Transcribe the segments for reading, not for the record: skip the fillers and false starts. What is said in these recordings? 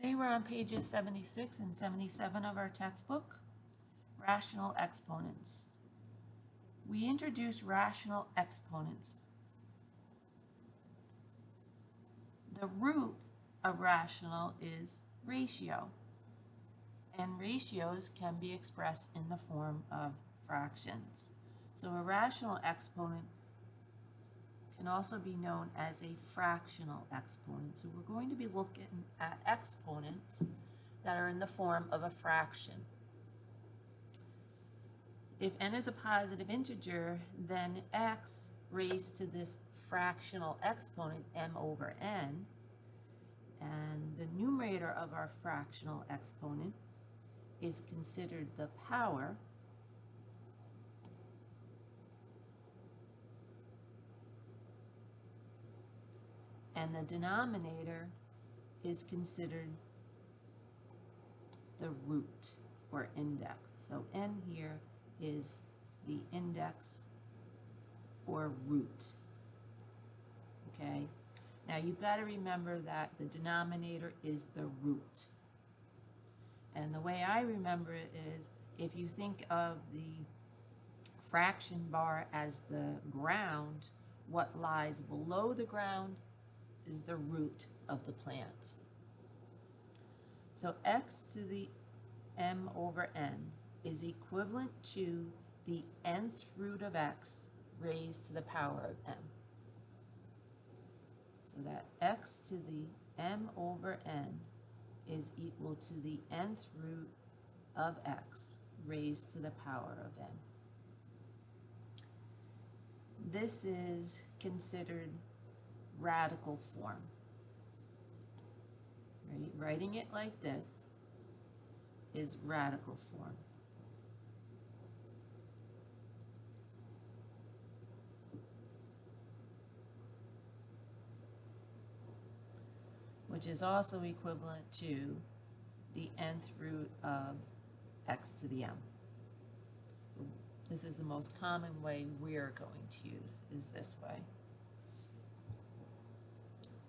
Today we're on pages 76 and 77 of our textbook, Rational Exponents. We introduce rational exponents. The root of rational is ratio, and ratios can be expressed in the form of fractions. So a rational exponent can also be known as a fractional exponent. So we're going to be looking at exponents that are in the form of a fraction. If n is a positive integer, then x raised to this fractional exponent, m over n, and the numerator of our fractional exponent is considered the power, and the denominator is considered the root or index. So n here is the index or root. Okay? Now you've got to remember that the denominator is the root. And the way I remember it is, if you think of the fraction bar as the ground, what lies below the ground is the root of the plant. So x to the m over n is equivalent to the nth root of x raised to the power of m. So that x to the m over n is equal to the nth root of x raised to the power of n. This is considered radical form. Right? Writing it like this is radical form. Which is also equivalent to the nth root of x to the m. This is the most common way we're going to use, is this way.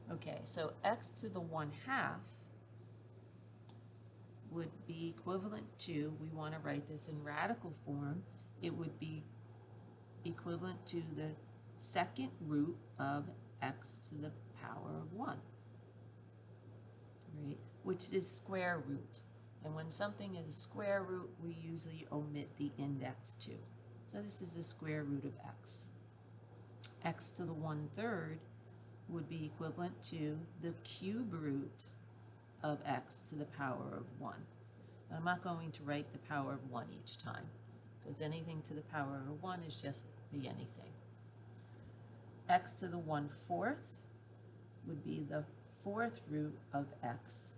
Okay, so x to the 1/2 would be equivalent to, we want to write this in radical form, it would be equivalent to the second root of x to the power of 1, right? Which is square root. And when something is square root, we usually omit the index 2. So this is the square root of x. X to the 1/3 would be equivalent to the cube root of x to the power of 1. I'm not going to write the power of 1 each time, because anything to the power of 1 is just the anything. X to the 1/4 would be the 4th root of x.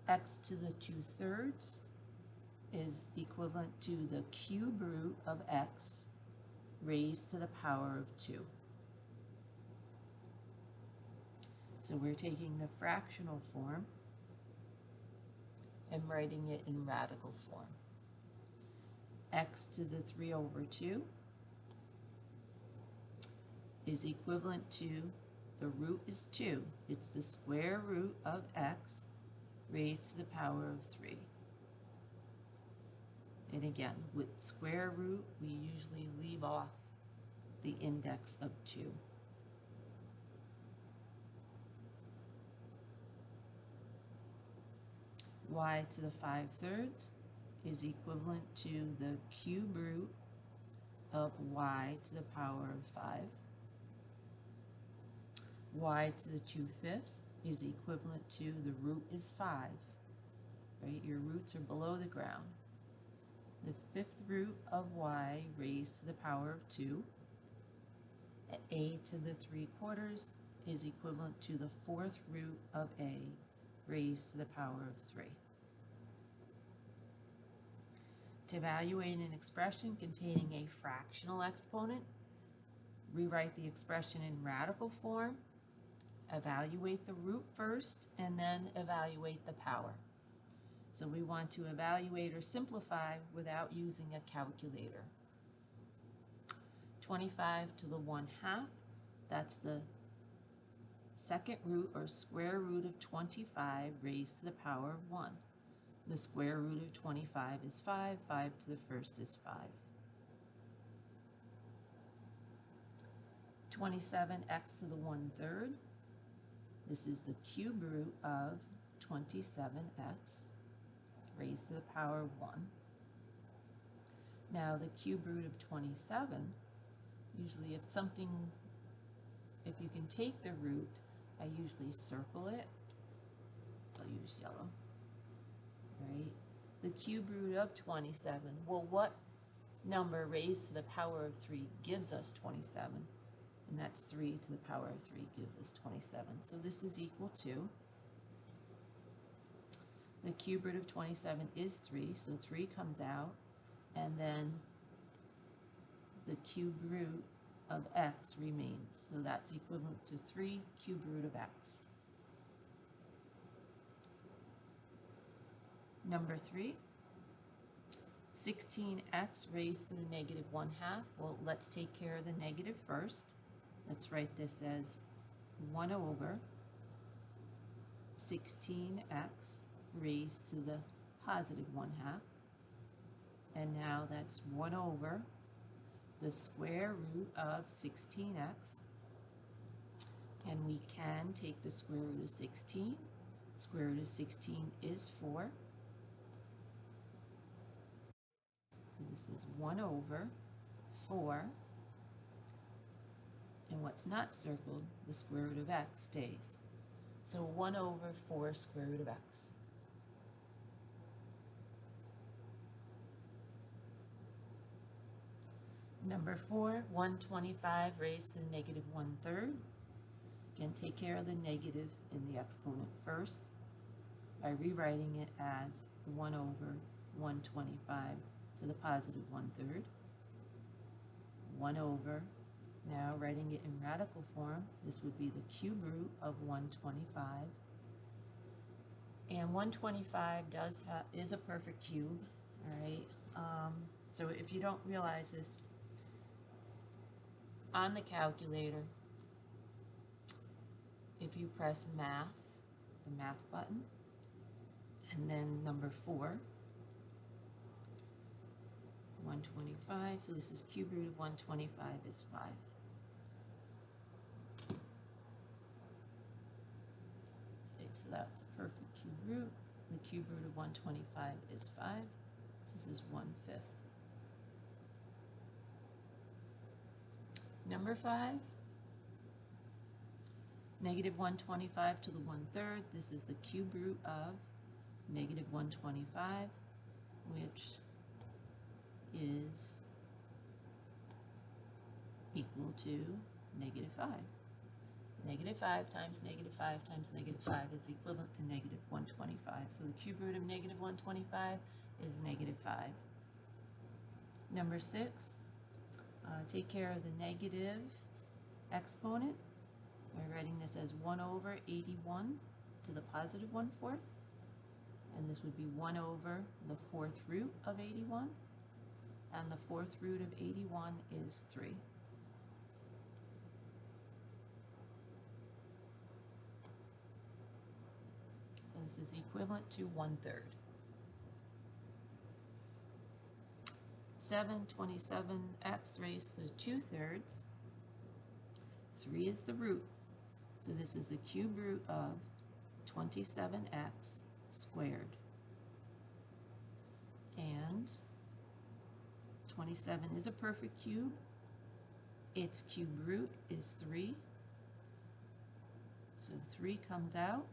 X to the 2/3 is equivalent to the cube root of x raised to the power of 2. So we're taking the fractional form and writing it in radical form. X to the 3/2 is equivalent to, the root is 2. It's the square root of x raised to the power of 3. And again, with square root, we usually leave off the index of 2. Y to the 5/3 is equivalent to the cube root of y to the power of 5. Y to the 2/5 is equivalent to, the root is 5. Right? Your roots are below the ground. The 5th root of y raised to the power of 2. A to the 3/4 is equivalent to the 4th root of a raised to the power of 3. To evaluate an expression containing a fractional exponent, rewrite the expression in radical form, evaluate the root first, and then evaluate the power. So we want to evaluate or simplify without using a calculator. 25 to the 1/2, that's the second root or square root of 25 raised to the power of 1. The square root of 25 is 5. 5 to the first is 5. 27x to the 1/3. This is the cube root of 27x raised to the power of 1. Now the cube root of 27, usually if you can take the root, I usually circle it. I'll use yellow, right? The cube root of 27, well, what number raised to the power of 3 gives us 27? And that's 3 to the power of 3 gives us 27. So this is equal to, the cube root of 27 is 3, so 3 comes out, and then the cube root of x remains. So that's equivalent to 3 cube root of x. Number 3, 16x raised to the negative 1/2. Well, let's take care of the negative first. Let's write this as 1 over 16x raised to the positive 1/2. And now that's 1 over the square root of 16x. And we can take the square root of 16. Square root of 16 is 4. So this is 1 over 4. And what's not circled, the square root of x, stays. So 1 over 4 square root of x. Number 4, 125 raised to the negative 1/3. Again, take care of the negative in the exponent first by rewriting it as 1 over 125 to the positive 1/3. 1 over, now writing it in radical form, this would be the cube root of 125. And 125 is a perfect cube, all right? So if you don't realize this, on the calculator, if you press math, the math button, and then number 4, 125, so this is cube root of 125 is 5. Okay, so that's a perfect cube root. The cube root of 125 is 5. This is 1/5. Number 5, negative 125 to the 1/3. This is the cube root of negative 125, which is equal to negative 5. Negative 5 times negative 5 times negative 5 is equivalent to negative 125. So the cube root of negative 125 is negative 5. Number 6, take care of the negative exponent by writing this as 1 over 81 to the positive 1/4. And this would be 1 over the 4th root of 81. And the 4th root of 81 is 3. So this is equivalent to 1/3. 27x raised to 2/3. 3 is the root. So this is the cube root of 27x squared. And 27 is a perfect cube. Its cube root is 3. So 3 comes out.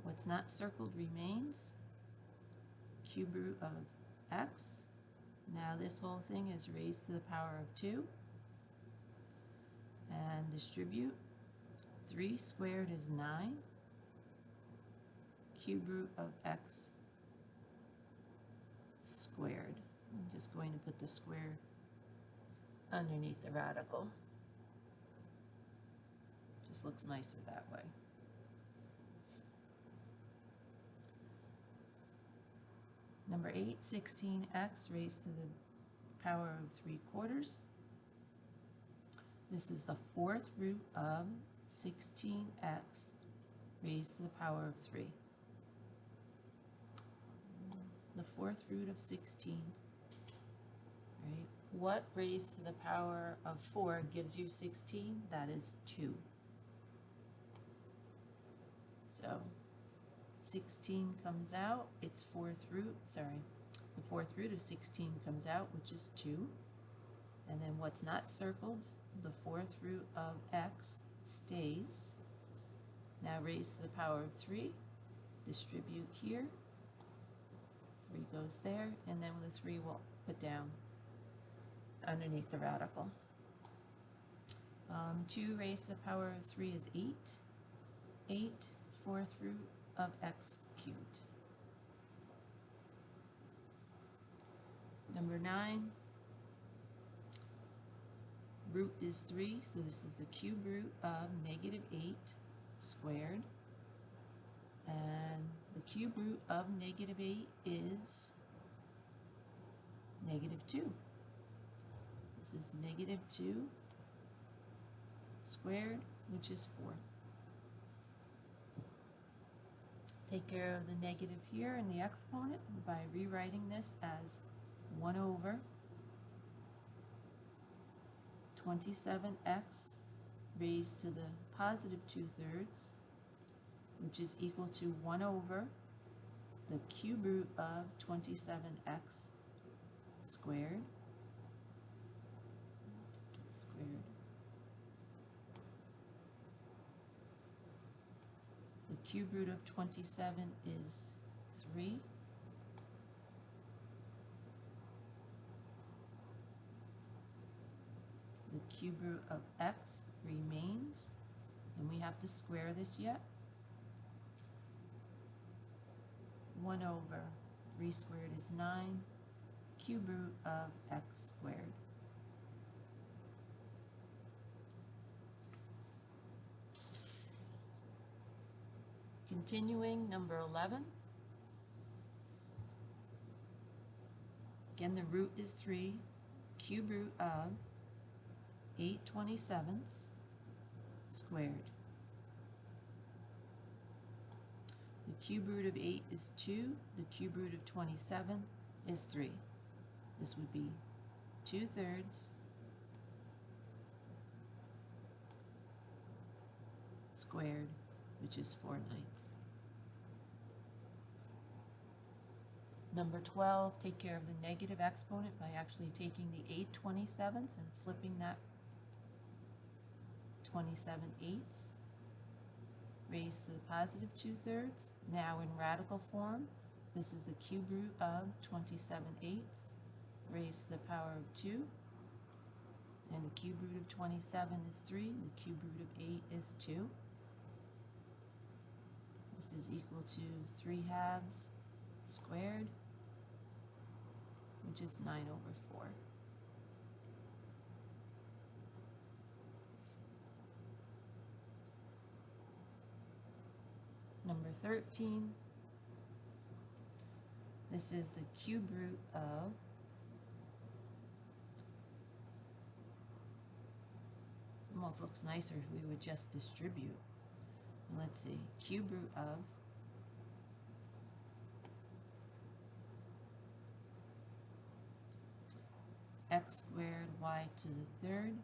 What's not circled remains. Cube root of x. Now this whole thing is raised to the power of 2. And distribute. 3 squared is 9. Cube root of x squared. I'm just going to put the square underneath the radical. Just looks nicer that way. Number 8, 16x raised to the power of 3/4. This is the 4th root of 16x raised to the power of 3. The fourth root of 16, right? What raised to the power of 4 gives you 16? That is 2. So 16 comes out, its fourth root, the fourth root of 16 comes out, which is 2. And then what's not circled, the fourth root of x stays. Now raised to the power of 3, distribute here. 3 goes there, and then the 3 will put down underneath the radical. 2 raised to the power of 3 is 8. 8, fourth root of x cubed. Number 9, root is 3, so this is the cube root of negative 8 squared. And the cube root of negative 8 is negative 2. This is negative 2 squared, which is 4. Take care of the negative here in the exponent by rewriting this as 1 over 27x raised to the positive 2/3, which is equal to 1 over the cube root of 27x squared. The cube root of 27 is 3. The cube root of x remains, and we have to square this yet. 1 over 3 squared is 9, cube root of x squared. Continuing, number 11. Again, the root is 3, cube root of 8/27 squared. The cube root of 8 is 2, the cube root of 27 is 3. This would be 2/3 squared, which is 4/9. Number 12, take care of the negative exponent by actually taking the 8/27 and flipping that 27/8 raised to the positive 2/3. Now in radical form, this is the cube root of 27/8 raised to the power of 2. And the cube root of 27 is 3. The cube root of 8 is 2. This is equal to 3/2 squared, which is 9 over 4. Number 13, this is the cube root of almost looks nicer if we would just distribute. Let's see, cube root of x squared y to the 3rd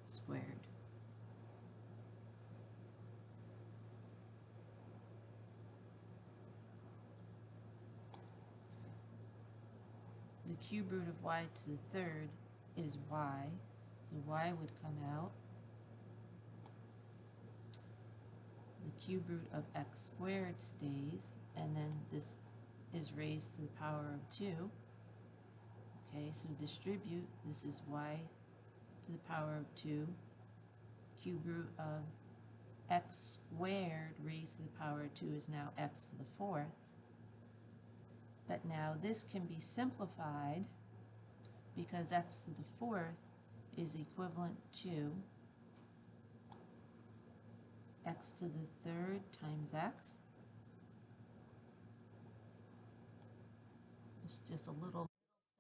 squared. The cube root of y to the 3rd is y, so y would come out. The cube root of x squared stays, and then this is raised to the power of 2. Okay, so distribute, this is y to the power of 2. Cube root of x squared raised to the power of 2 is now x to the 4th. But now this can be simplified because x to the 4th is equivalent to x to the 3rd times x. It's just a little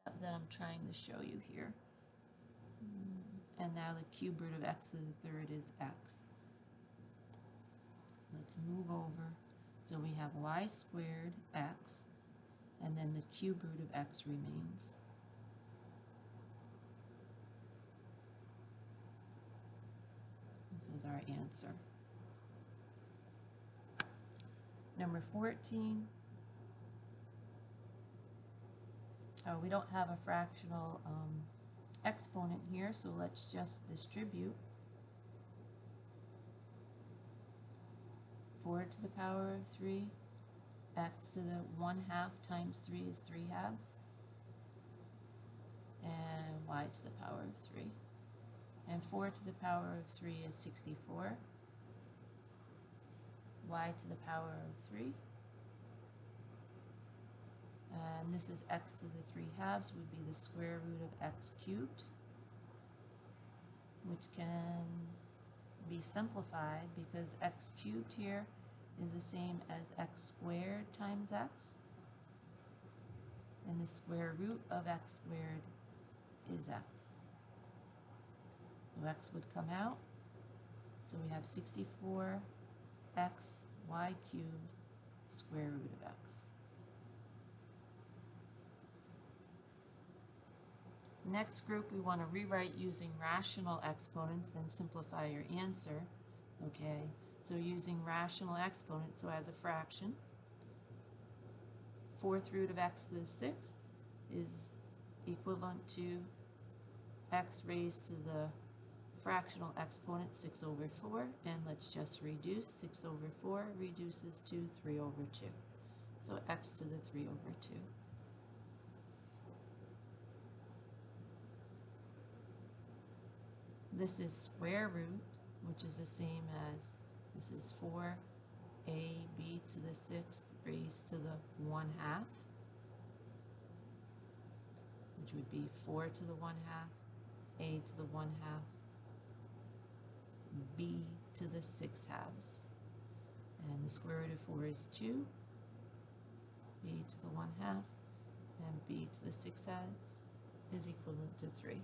step that I'm trying to show you here. And now the cube root of x to the third is x. Let's move over. So we have y squared x, and then the cube root of x remains. This is our answer. Number 14. Oh, we don't have a fractional exponent here, so let's just distribute. 4 to the power of 3, x to the 1/2 times 3 is 3/2, and y to the power of 3. And 4 to the power of 3 is 64, y to the power of 3. And this is x to the 3/2 would be the square root of x cubed, which can be simplified because x cubed here is the same as x squared times x, and the square root of x squared is x. So x would come out, so we have 64 x y cubed square root of x. Next group, we want to rewrite using rational exponents and simplify your answer. Okay, so using rational exponents, so as a fraction, 4th root of x to the 6th is equivalent to x raised to the fractional exponent 6 over 4, and let's just reduce. 6 over 4 reduces to 3 over 2. So x to the 3 over 2. This is square root, which is the same as, this is 4ab to the 6th raised to the 1/2, which would be 4 to the 1/2, a to the 1/2, b to the 6/2. And the square root of 4 is 2, a to the 1/2, and b to the 6/2 is equivalent to 3.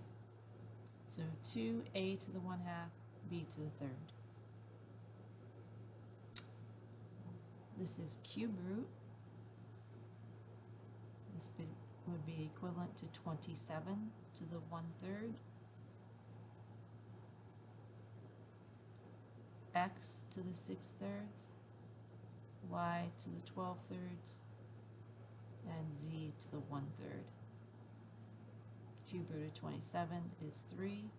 So 2a to the 1/2, b to the 3rd. This is cube root. This would be equivalent to 27 to the 1/3. X to the 6/3, y to the 12/3, and z to the 1/3. Cube root of 27 is 3,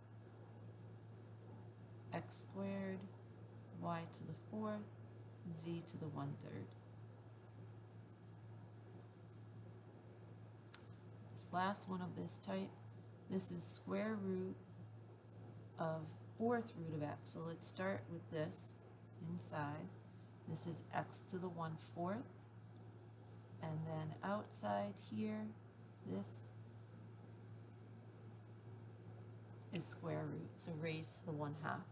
x squared, y to the 4th, z to the 1/3. This last one of this type, this is square root of 4th root of x. So let's start with this inside. This is x to the 1/4, and then outside here, this is square root, so raised to the 1/2.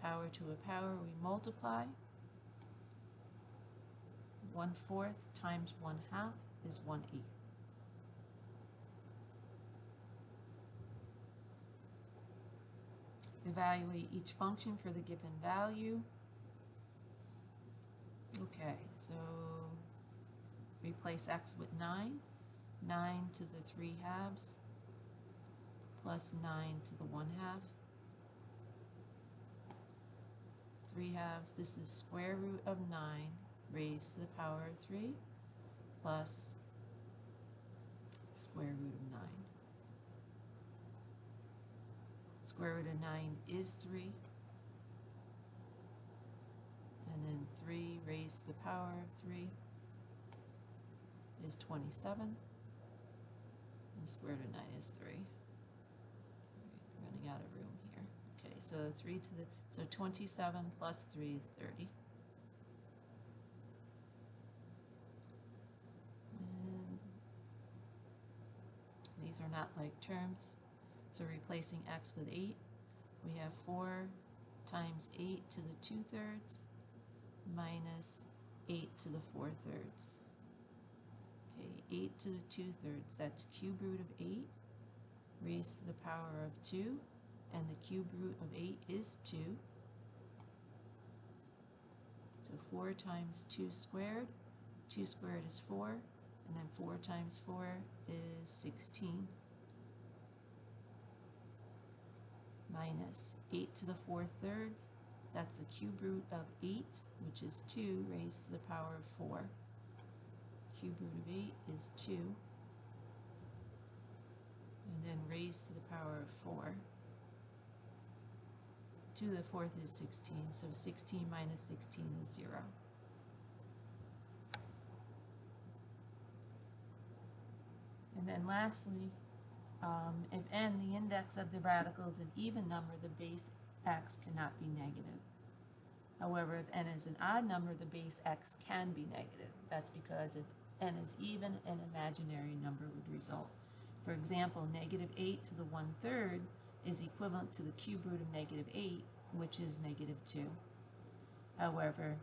Power to a power, we multiply. 1/4 times 1/2 is 1/8. Evaluate each function for the given value. Okay, so replace x with 9. 9 to the 3/2 plus 9 to the 1/2. 3/2, this is square root of 9 raised to the power of 3 plus square root of 9. Square root of 9 is 3, and then 3 raised to the power of 3 is 27, and square root of 9 is 3. Running out of room here. Okay, so 27 plus 3 is 30. And these are not like terms. So replacing x with 8, we have 4 times 8 to the 2/3 minus 8 to the 4/3. Okay, 8 to the 2/3, that's cube root of 8 raised to the power of 2 and the cube root of 8 is 2. So 4 times 2 squared. 2 squared is 4, and then 4 times 4 is 16. Minus 8 to the 4 thirds. That's the cube root of 8, which is 2 raised to the power of 4. Cube root of 8 is 2. And then raised to the power of 4. 2 to the 4th is 16, so 16 minus 16 is 0. And then lastly, if n, the index of the radical, is an even number, the base x cannot be negative. However, if n is an odd number, the base x can be negative. That's because if n is even, an imaginary number would result. For example, negative 8 to the 1/3 is equivalent to the cube root of negative 8, which is negative 2. However,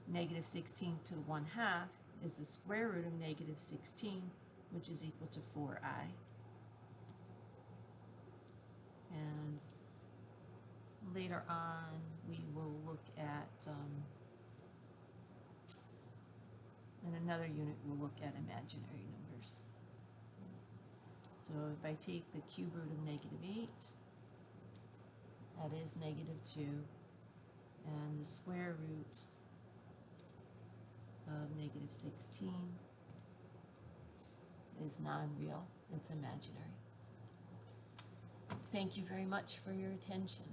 negative 16 to the 1/2 is the square root of negative 16, which is equal to 4i. And later on, we will look at, in another unit, we'll look at imaginary numbers. So if I take the cube root of negative 8, that is negative 2, and the square root of negative 16 is non-real, it's imaginary. Thank you very much for your attention.